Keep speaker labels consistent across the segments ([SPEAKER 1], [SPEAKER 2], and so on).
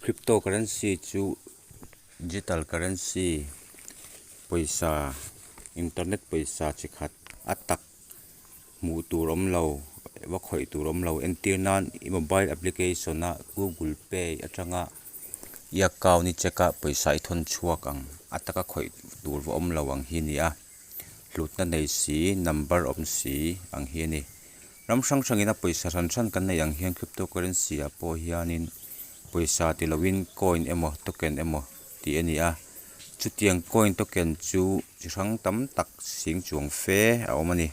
[SPEAKER 1] cryptocurrency chu digital currency paisa internet paisa chi khat atak mu turom lo wa khoi turom lo entirnan mobile application na Google Pay atanga i account ni cheka paisa ithon chuak ang ataka khoi tur wa om lo ang hi ni a hlutna nei si number om si ang hi ni ramsang sangina paisa ran kan nei ang hian cryptocurrency a po hianin paisa tilawin coin emo token emo ti ani a chutiang coin token chu chirang tam tak sing chuang fe a omani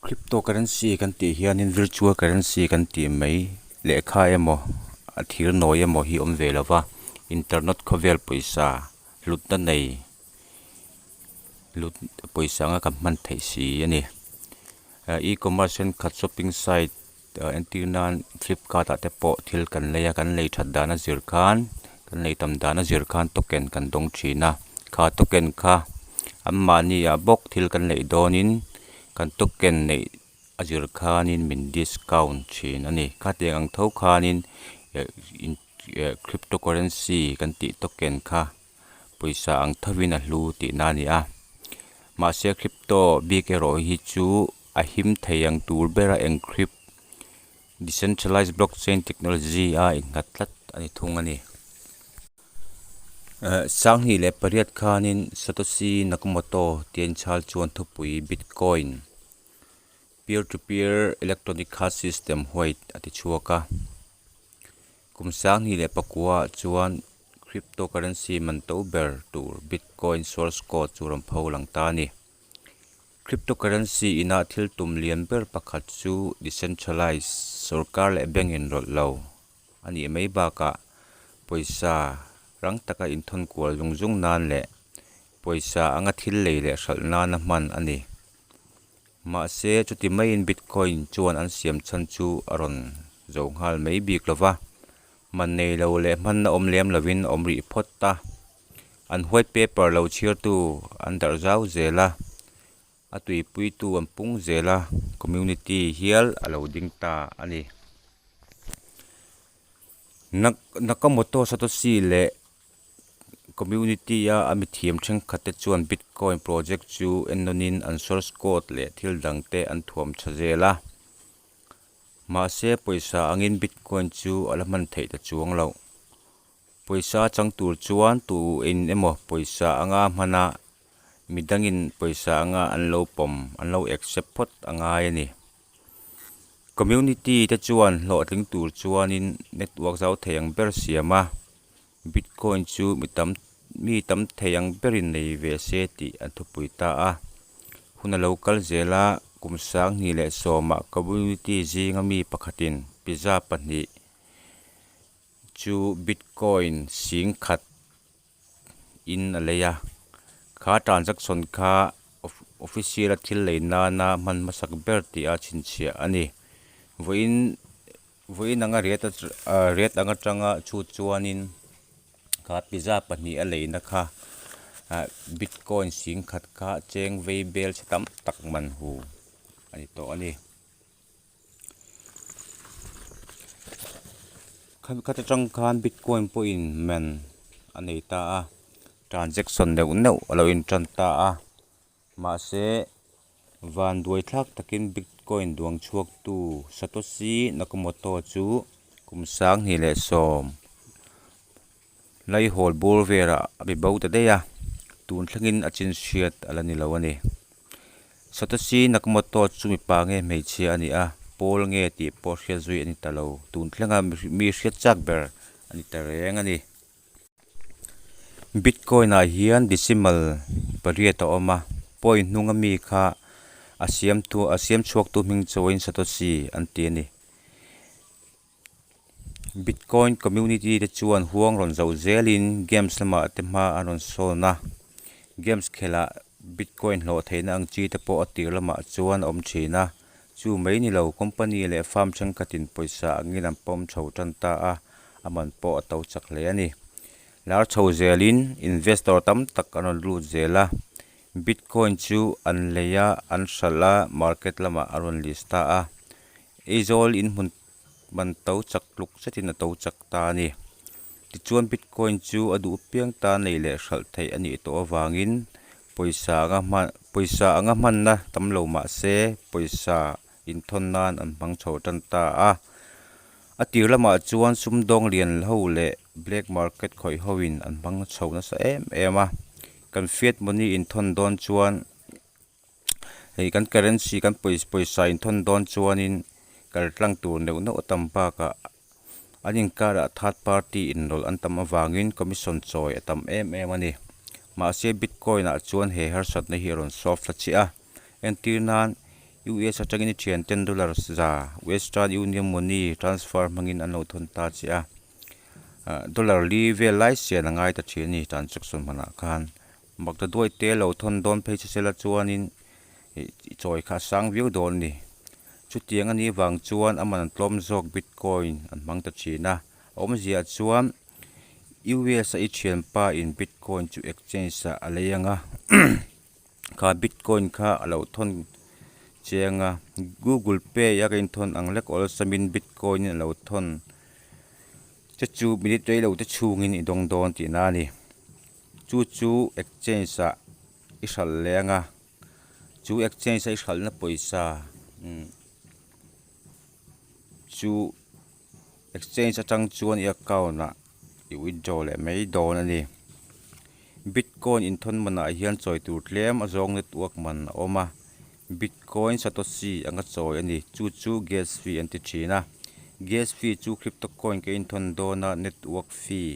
[SPEAKER 1] cryptocurrency kan ti hianin virtual currency kan ti mai lekha emo athir noi emo hi om velawa internet khovel paisa lutna nei lut paisa nga kan man thei si ani e-commerce and khat shopping site entirnan Flipkart ate po thil kan leya kan lei thadana zirkhan kan lei tamdana zirkhan token kan dong thina kha token kha amma ni a bok thil kan lei donin kan token nei azir khanin min discount thin ani kha te ang tho khanin cryptocurrency kan ti token kha paisa ang thawin a hlu ti na ni a ma se crypto bike ro hi chu a him theyang tur bera encrypt decentralized blockchain technology a ingatlat ani thung ani sanghi le pariat khanin satoshi nakamoto tian chal chuan thupui bitcoin peer to peer electronic cash system hoit ati chuaka kumsang hi le pakua chuan cryptocurrency man to ber tur bitcoin source code churam pholang ta ni cryptocurrency ina thil tum lian ber pakhat chu decentralized sarkar le bank in rol lo ani mai ba ka paisa rang taka in thon kwal jungjung nan le paisa anga thil le le shalna na man ani ma se chuti mai in bitcoin chuan an siam chan chu aron zonghal mai bik lova man nei lo le man na om lem lovin om ri photta an white paper lo chhir tu an dar zau zela atui pui tu ampung zela community hial alo ding ta ani nakamoto satoshi le community ya ami thiam theng khate chuan bitcoin project chu enonin an source code le thil dangte an thuam thazela ma se paisa angin bitcoin chu alaman thei ta chuang lo paisa changtur chuan tu in emo paisa anga mana midangin paisa anga anlo pom anlo accept phot anga yani community ta chuan lo atling tur chuanin network zau theyang ber siama bitcoin chu mi tam theyang berin nei ve se ti athupui ta a huna local zela kumsang ni le soma community jinga mi pakhatin pizza pani chu bitcoin sing khat in aleya kha transaction kha official thil leina na man masak ber ti a chinchia ani voin anga ret anga tanga chu chuanin kha pizza pani a leina kha bitcoin sing khat kha cheng vei bel chitam tak man hu ani to ani khata tang khan bitcoin po in man ani ta a transaction no alo in tran ta a ma se van duai thak takin bitcoin duang chuak tu satoshi nakamoto chu kumsang ni le som lai hol bur vera abi bauta de ya tun thlangin achin hriat alani lo ani satoshi nakamoto chu mi pa nge mei chi ani a pol nge ti por hria zui ani talo tun thlanga mi hriat chak ber ani tareng ani bitcoin a hian decimal pariata oma point nunga mi kha asiam chuak tu ming join satoshi anti ani bitcoin community te chuan huang ron zo zelin games lama atema anon sona games khela bitcoin lo theina ang chi te po atir lama chuan om thina chu mai ni lo company le farm chang katin paisa angin pom chho tanta a aman po atau chak le ani lar chho zelin investor tam tak anon lu zela bitcoin chu an leya an shala market lama aron lista a izol in mun man to chak luk setin a to chak ta ni ti chuan bitcoin chu adu piang ta nei le hral thei ani to awangin poisa anga man na tamlo ma se poisa in thon nan an bang chho tan ta a tir lama chuan sumdong lian ho le black market khoi hoin an bang chho na sa em a kan fiat money in thon don chuan hei kan currency kan poisa in thon don chuan in kal tlang tur neu no tampa ka aning kara third party inrol an tam awangin commission choi atam em ani ma se bitcoin a chuan he har sat na hi ron soft la chi a entirnan US atangin $10 za Western Union money transfer mangin an lo thon ta chi a dollar li ve lai se na ngai ta thini transaction mana khan bakta doi te lo thon don phe che sela chuanin choi kha sang view don ni chu tiang ani wang chuan aman tlom zok bitcoin an mang ta china om zia chuan US a thian pa in bitcoin chu exchange sa alayanga kha bitcoin kha alo thon chenga Google Pay ya gain thon anglek ol samin bitcoin alo thon chu minute rei lo te chungin i dong don ti na ni chu exchange sa ishal lenga chu exchange sa ishal na poisa chu exchange atang chuan i account na i withdraw le mai don ani bitcoin in thon mana hian choi tur tlem azong network man oma bitcoin satoshi anga choi ani chu gas fee anti thina gas fee chu cryptocoin ke in thon dona network fee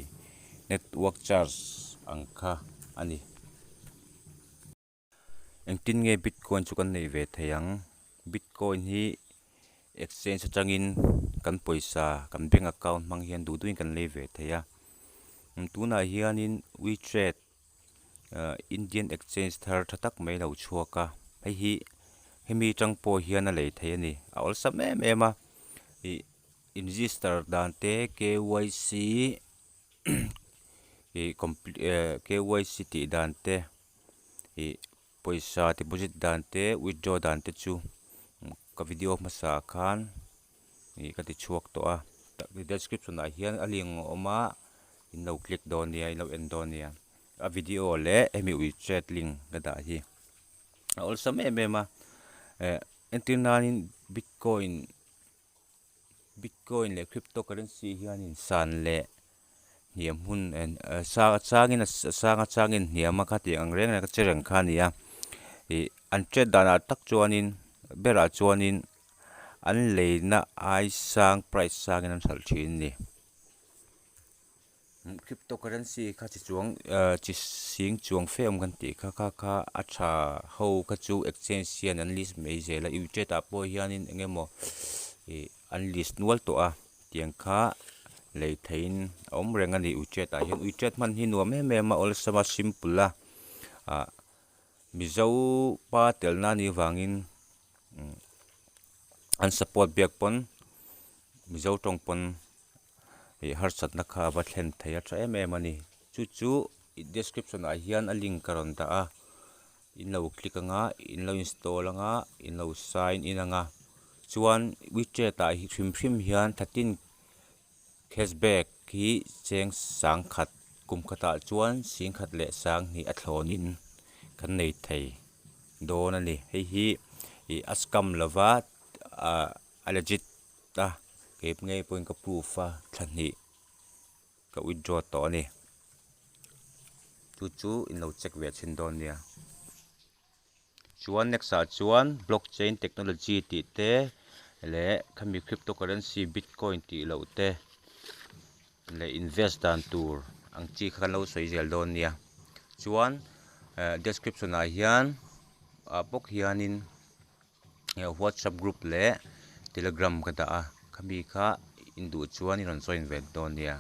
[SPEAKER 1] network charge angkha ani engtin nge bitcoin chu kan nei ve theyang bitcoin hi exchange atangin kan poisa kan bank account mang hian du duin kan le ve theya tuna hianin WeChat Indian exchange thar thatak mai lo chuaka hi hemi tangpo hian a lei thei ani a ol sam em a i in register dante KYC i KYC ti dante i poisa deposit dante withdraw dante chu ka video masa khan i ka ti chuak to a description a hian a link oma in lo click don nia in lo end don nia a video le hemi WeChat link ka da hi ol sam em a entirnanin bitcoin le cryptocurrency hian in san le niam hun en changin niam ka ti angreng na ka chereng khania i an chet dana tak chuanin bera chuanin an leina ai sang price sangin an thal thin ni cryptocurrency kha chi chuang chi sing chuang fem kan ti kha acha ho ka chu exchange hian an list mai zela i ta po hianin engemo i an list nual to a tiang kha lei thein om reng ani WeChat a hian WeChat man hi nuam me ma ol sama simple la mizo pa telna ni wangin an support back pon mizo tong pon i har sat na kha ba thlen theya tra em ani chu description a hian a link karon da a in lo click anga in lo install anga in lo sign in anga chuan WeChat a hi thrim hian 13 cashback hi cheng sang khat kum khata chuan sing khat le sang ni a thlonin kan nei thei don ani hi i askam lova a legit ta kep ngai point ka proof a thani ka withdraw to ani chu in lo check ve chin don nia chuan next chuan blockchain technology ti te le khami cryptocurrency bitcoin ti lo te le invest dan tur ang chi kha lo soi zel don nia chuan description a hian a bok hianin WhatsApp group le Telegram ka da a khami kha indu chuan in join ve don nia